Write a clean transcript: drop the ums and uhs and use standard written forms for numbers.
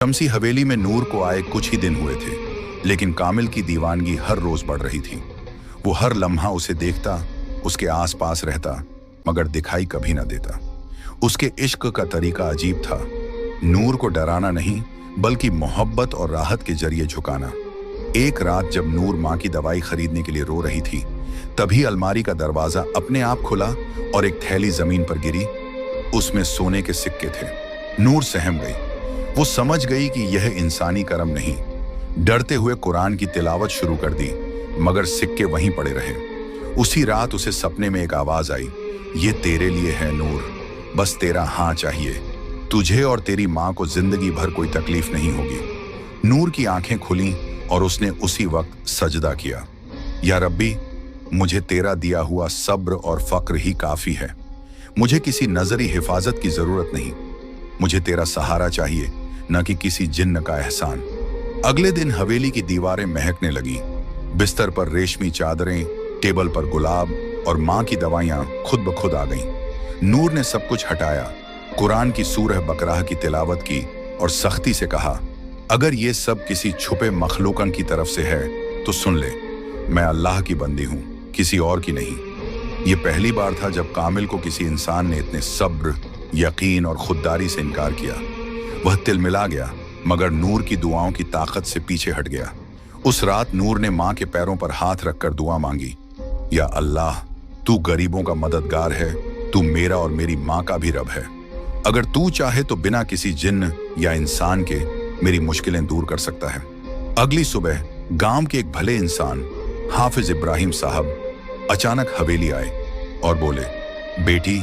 शमसी हवेली में नूर को आए कुछ ही दिन हुए थे, लेकिन कामिल की दीवानगी हर रोज बढ़ रही थी। वो हर लम्हा उसे देखता, उसके आसपास रहता, मगर दिखाई कभी न देता। उसके इश्क का तरीका अजीब था, नूर को डराना नहीं बल्कि मोहब्बत और राहत के जरिए झुकाना। एक रात जब नूर माँ की दवाई खरीदने के लिए रो रही थी, तभी अलमारी का दरवाजा अपने आप खुला और एक थैली जमीन पर गिरी। उसमें सोने के सिक्के थे। नूर सहम गई। वो समझ गई कि यह इंसानी करम नहीं। डरते हुए कुरान की तिलावत शुरू कर दी, मगर सिक्के वहीं पड़े रहे। उसी रात उसे सपने में एक आवाज आई, ये तेरे लिए है नूर, बस तेरा हाँ चाहिए। तुझे और तेरी माँ को जिंदगी भर कोई तकलीफ नहीं होगी। नूर की आंखें खुलीं और उसने उसी वक्त सजदा किया। या रब्बी, मुझे तेरा दिया हुआ सब्र और फक्र ही काफी है। मुझे किसी नजरी हिफाजत की जरूरत नहीं। मुझे तेरा सहारा चाहिए, न कि किसी जिन्न का एहसान। अगले दिन हवेली की दीवारें महकने लगी। बिस्तर पर रेशमी चादरें, टेबल पर गुलाब और माँ की दवाइयाँ खुद ब खुद आ गईं। नूर ने सब कुछ हटाया, कुरान की सूरह बकराह की तिलावत की और सख्ती से कहा, अगर ये सब किसी छुपे मखलूकन की तरफ से है तो सुन ले, मैं अल्लाह की बंदी हूँ, किसी और की नहीं। ये पहली बार था जब कामिल को किसी इंसान ने इतने सब्र, यकीन और खुददारी से इनकार किया। वह तिलमिला गया, मगर नूर की दुआओं की ताकत से पीछे हट गया। उस रात नूर ने माँ के पैरों पर हाथ रखकर दुआ मांगी, या अल्लाह, तू गरीबों का मददगार है, तू मेरा और मेरी माँ का भी रब है। अगर तू चाहे तो बिना किसी जिन्न या इंसान के मेरी मुश्किलें दूर कर सकता है। अगली सुबह गांव के एक भले इंसान हाफिज इब्राहिम साहब अचानक हवेली आए और बोले, बेटी,